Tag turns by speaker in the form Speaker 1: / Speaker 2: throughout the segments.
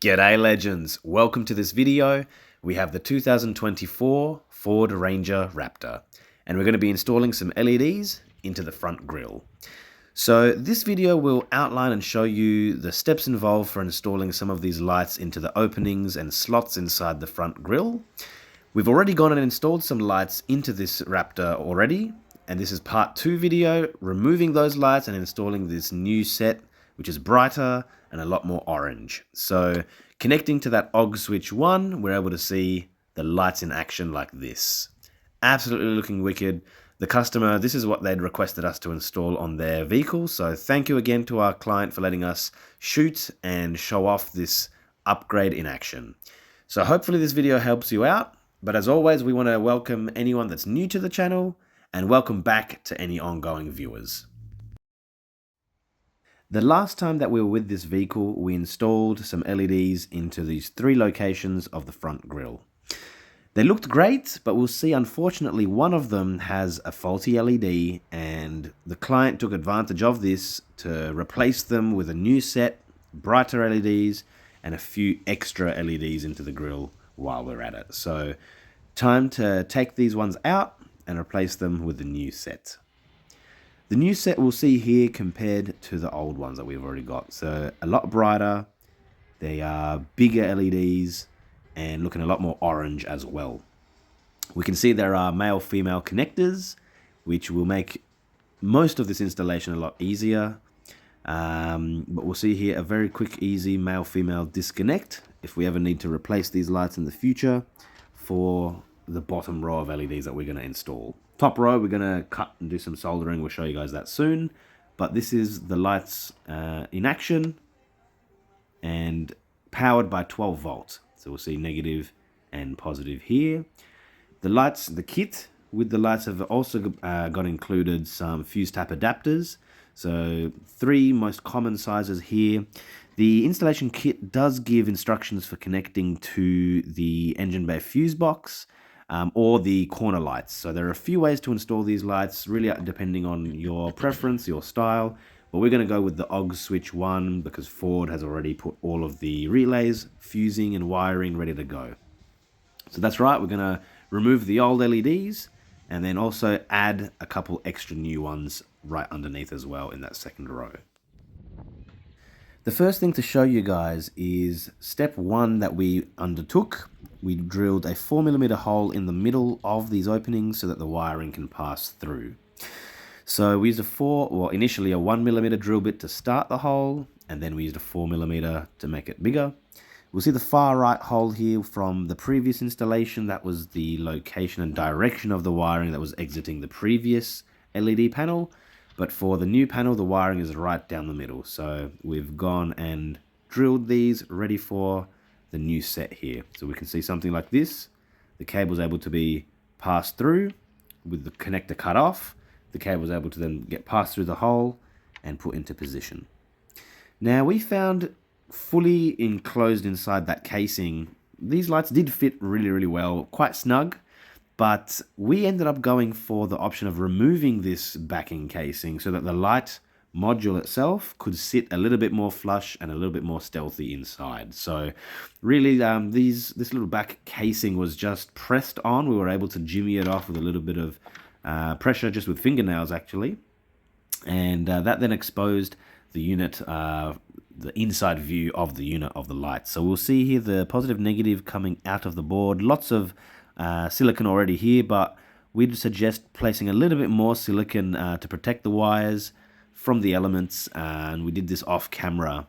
Speaker 1: G'day legends, welcome to this video. We have the 2024 Ford Ranger Raptor and we're going to be installing some LEDs into the front grille. So this video will outline and show you the steps involved for installing some of these lights into the openings and slots inside the front grille. We've already gone and installed some lights into this Raptor already, and this is part 2 video, removing those lights and installing this new set which is brighter and a lot more orange. So connecting to that OG switch 1, we're able to see the lights in action like this. Absolutely looking wicked. The customer, this is what they'd requested us to install on their vehicle. So thank you again to our client for letting us shoot and show off this upgrade in action. So hopefully this video helps you out. But as always, we want to welcome anyone that's new to the channel and welcome back to any ongoing viewers. The last time that we were with this vehicle, we installed some LEDs into these 3 locations of the front grille. They looked great, but we'll see unfortunately one of them has a faulty LED and the client took advantage of this to replace them with a new set, brighter LEDs and a few extra LEDs into the grille while we're at it. So time to take these ones out and replace them with the new set. The new set we'll see here compared to the old ones that we've already got. So a lot brighter, they are bigger LEDs and looking a lot more orange as well. We can see there are male-female connectors, which will make most of this installation a lot easier. But we'll see here a very quick, easy male-female disconnect if we ever need to replace these lights in the future for the bottom row of LEDs that we're going to install. Top row, we're going to cut and do some soldering. We'll show you guys that soon. But this is the lights in action and powered by 12 volts. So we'll see negative and positive here. The lights, the kit with the lights have also got included some fuse tap adapters. So 3 most common sizes here. The installation kit does give instructions for connecting to the engine bay fuse box. Or the corner lights. So there are a few ways to install these lights, really depending on your preference, your style. But we're going to go with the OG switch 1 because Ford has already put all of the relays, fusing and wiring ready to go. So that's right, we're going to remove the old LEDs and then also add a couple extra new ones right underneath as well in that second row. The first thing to show you guys is step 1 that we undertook. We drilled a 4mm hole in the middle of these openings so that the wiring can pass through. So we used initially a 1mm drill bit to start the hole, and then we used a 4mm to make it bigger. We'll see the far right hole here from the previous installation. That was the location and direction of the wiring that was exiting the previous LED panel. But for the new panel, the wiring is right down the middle. So we've gone and drilled these ready for the new set here. So we can see something like this. The cable is able to be passed through with the connector cut off. The cable is able to then get passed through the hole and put into position. Now we found fully enclosed inside that casing, these lights did fit really, really well, quite snug. But we ended up going for the option of removing this backing casing so that the light module itself could sit a little bit more flush and a little bit more stealthy inside. So really this little back casing was just pressed on. We were able to jimmy it off with a little bit of pressure, just with fingernails actually. And that then exposed the unit, the inside view of the unit of the light. So we'll see here the positive negative coming out of the board. Lots of silicon already here, but we'd suggest placing a little bit more silicon to protect the wires from the elements, and we did this off camera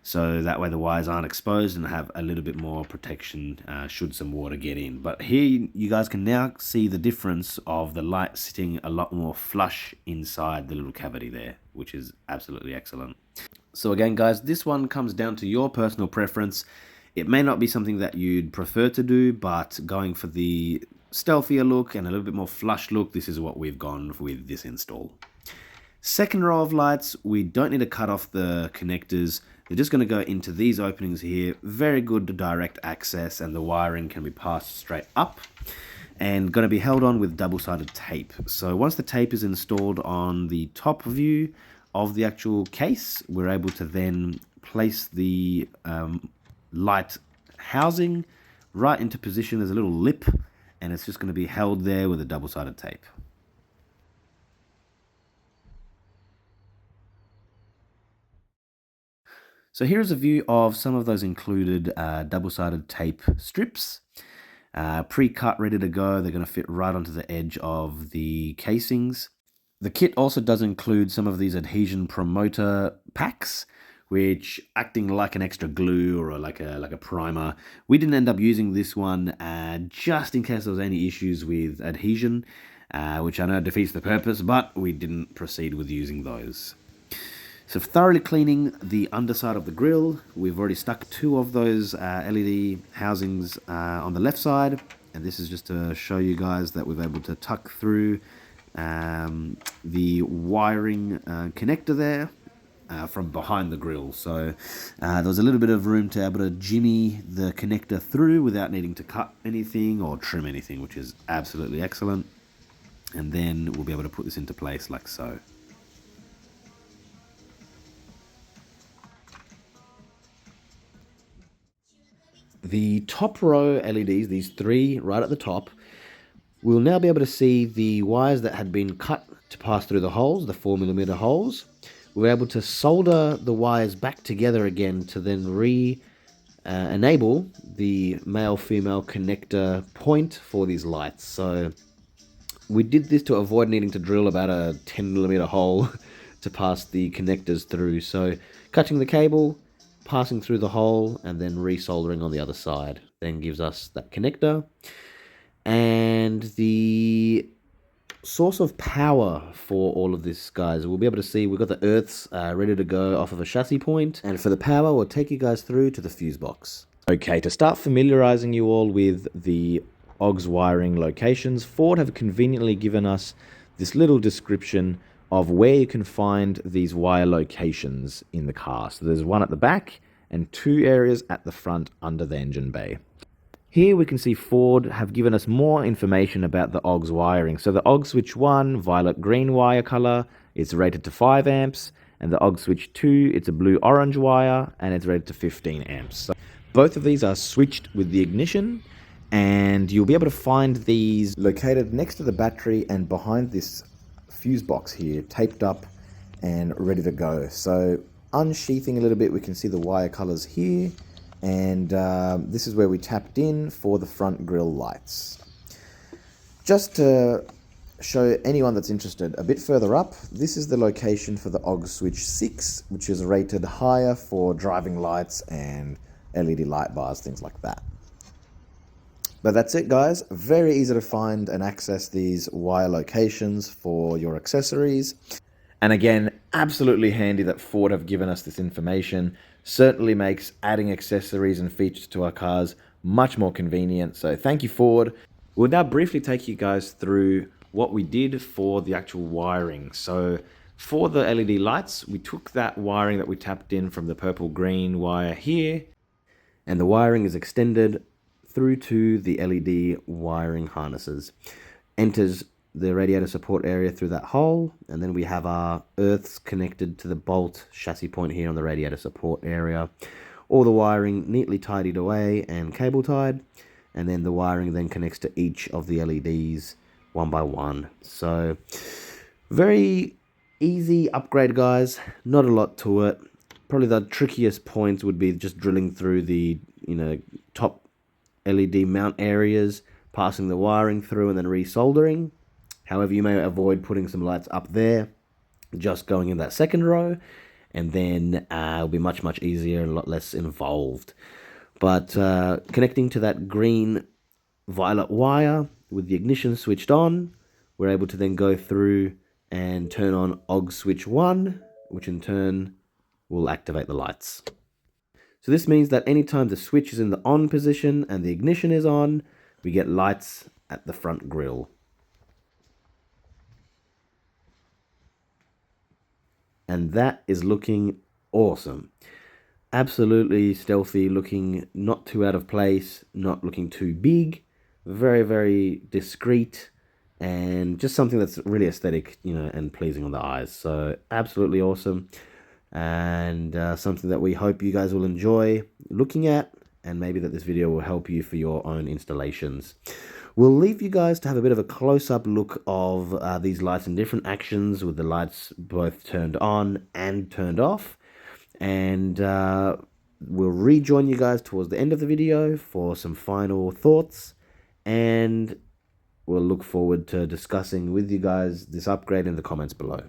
Speaker 1: so that way the wires aren't exposed and have a little bit more protection should some water get in. But here you guys can now see the difference of the light sitting a lot more flush inside the little cavity there, which is absolutely excellent. So again guys, this one comes down to your personal preference. It may not be something that you'd prefer to do, but going for the stealthier look and a little bit more flush look, this is what we've gone with this install. Second row of lights, we don't need to cut off the connectors. They're just going to go into these openings here. Very good direct access, and the wiring can be passed straight up and going to be held on with double-sided tape. So once the tape is installed on the top view of the actual case, we're able to then place the light housing right into position. There's a little lip, and it's just going to be held there with a double-sided tape. So here's a view of some of those included double-sided tape strips. Pre-cut, ready to go. They're going to fit right onto the edge of the casings. The kit also does include some of these adhesion promoter packs, which acting like an extra glue or like a primer. We didn't end up using this one just in case there was any issues with adhesion, which I know defeats the purpose, but we didn't proceed with using those. So thoroughly cleaning the underside of the grille, we've already stuck 2 of those LED housings on the left side, and this is just to show you guys that we've able to tuck through the wiring connector there from behind the grille. So there was a little bit of room to be able to jimmy the connector through without needing to cut anything or trim anything, which is absolutely excellent. And then we'll be able to put this into place like so. The top row LEDs, these 3 right at the top, we'll now be able to see the wires that had been cut to pass through the holes, the 4mm holes. We're able to solder the wires back together again to then enable the male-female connector point for these lights. So we did this to avoid needing to drill about a 10mm hole to pass the connectors through. So cutting the cable, passing through the hole, and then resoldering on the other side then gives us that connector. And the source of power for all of this, guys, we'll be able to see we've got the earths ready to go off of a chassis point. And for the power, we'll take you guys through to the fuse box. Okay, to start familiarizing you all with the OGS wiring locations, Ford have conveniently given us this little description of where you can find these wire locations in the car. So there's one at the back and 2 areas at the front under the engine bay. Here we can see Ford have given us more information about the OGS wiring. So the OGS switch 1, violet-green wire color, is rated to 5 amps, and the OGS switch 2, it's a blue-orange wire, and it's rated to 15 amps. So both of these are switched with the ignition, and you'll be able to find these located next to the battery and behind this fuse box here, taped up and ready to go. So unsheathing a little bit, we can see the wire colors here, and this is where we tapped in for the front grille lights. Just to show anyone that's interested, a bit further up, this is the location for the OGS switch 6, which is rated higher for driving lights and LED light bars, things like that. But that's it, guys. Very easy to find and access these wire locations for your accessories. And again, absolutely handy that Ford have given us this information. Certainly makes adding accessories and features to our cars much more convenient. So thank you, Ford. We'll now briefly take you guys through what we did for the actual wiring. So for the LED lights, we took that wiring that we tapped in from the purple-green wire here, and the wiring is extended through to the LED wiring harnesses. Enters the radiator support area through that hole, and then we have our earths connected to the bolt chassis point here on the radiator support area. All the wiring neatly tidied away and cable tied, and then the wiring then connects to each of the LEDs one by one. So very easy upgrade, guys. Not a lot to it. Probably the trickiest points would be just drilling through the top LED mount areas, passing the wiring through and then resoldering. However, you may avoid putting some lights up there, just going in that second row, and then it'll be much easier and a lot less involved. But connecting to that green violet wire with the ignition switched on, we're able to then go through and turn on OGS switch 1, which in turn will activate the lights. So this means that anytime the switch is in the on position and the ignition is on, we get lights at the front grille. And that is looking awesome. Absolutely stealthy, looking not too out of place, not looking too big, very discreet, and just something that's really aesthetic, and pleasing on the eyes. So absolutely awesome, and something that we hope you guys will enjoy looking at. and maybe that this video will help you for your own installations. We'll leave you guys to have a bit of a close-up look of these lights in different actions with the lights both turned on and turned off. And we'll rejoin you guys towards the end of the video for some final thoughts. And we'll look forward to discussing with you guys this upgrade in the comments below.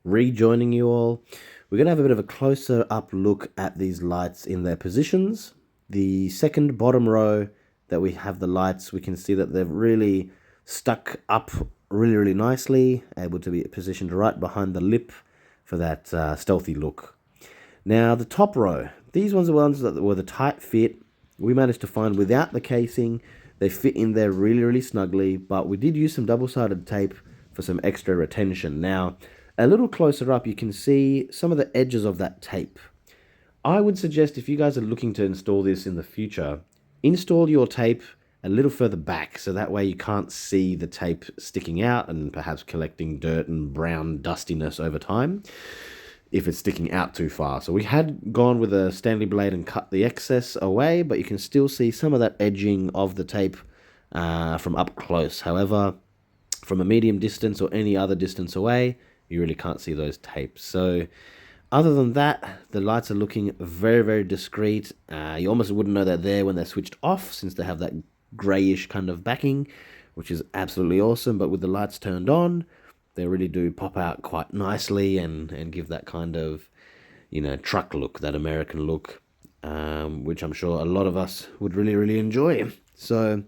Speaker 1: Rejoining you all, we're going to have a bit of a closer up look at these lights in their positions. The second bottom row that we have the lights, we can see that they've really stuck up really nicely, able to be positioned right behind the lip for that stealthy look. Now the top row, these ones are ones that were the tight fit. We managed to find without the casing. They fit in there really snugly, but we did use some double-sided tape for some extra retention. Now, a little closer up, you can see some of the edges of that tape. I would suggest if you guys are looking to install this in the future, install your tape a little further back, so that way you can't see the tape sticking out and perhaps collecting dirt and brown dustiness over time if it's sticking out too far. So we had gone with a Stanley blade and cut the excess away, but you can still see some of that edging of the tape from up close. However, from a medium distance or any other distance away, you really can't see those tapes. So other than that, the lights are looking very discreet. You almost wouldn't know they're there when they're switched off, since they have that grayish kind of backing, which is absolutely awesome. But with the lights turned on, they really do pop out quite nicely and give that kind of, you know, truck look, that American look, which I'm sure a lot of us would really enjoy. So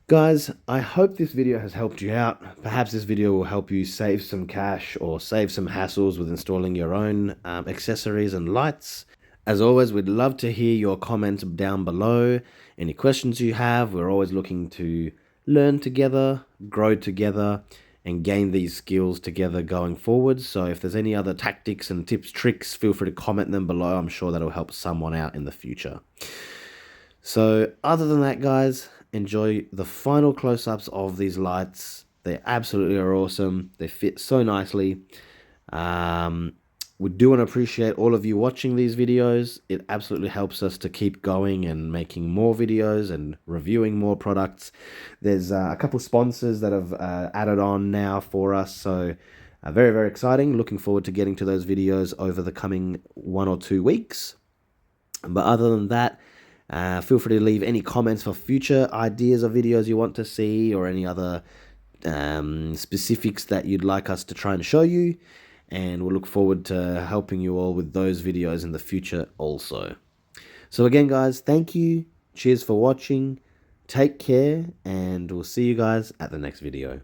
Speaker 1: guys, I hope this video has helped you out. Perhaps this video will help you save some cash or save some hassles with installing your own accessories and lights. As always, we'd love to hear your comments down below. Any questions you have, we're always looking to learn together, grow together, and gain these skills together going forward. So if there's any other tactics and tips, tricks, feel free to comment them below. I'm sure that'll help someone out in the future. So other than that, guys, enjoy the final close-ups of these lights. They absolutely are awesome. They fit so nicely. We do want to appreciate all of you watching these videos. It absolutely helps us to keep going and making more videos and reviewing more products. There's a couple sponsors that have added on now for us, so very, very exciting. Looking forward to getting to those videos over the coming 1 or 2 weeks. But other than that, feel free to leave any comments for future ideas of videos you want to see, or any other specifics that you'd like us to try and show you. And we'll look forward to helping you all with those videos in the future also. So again, guys, thank you. Cheers for watching. Take care, and we'll see you guys at the next video.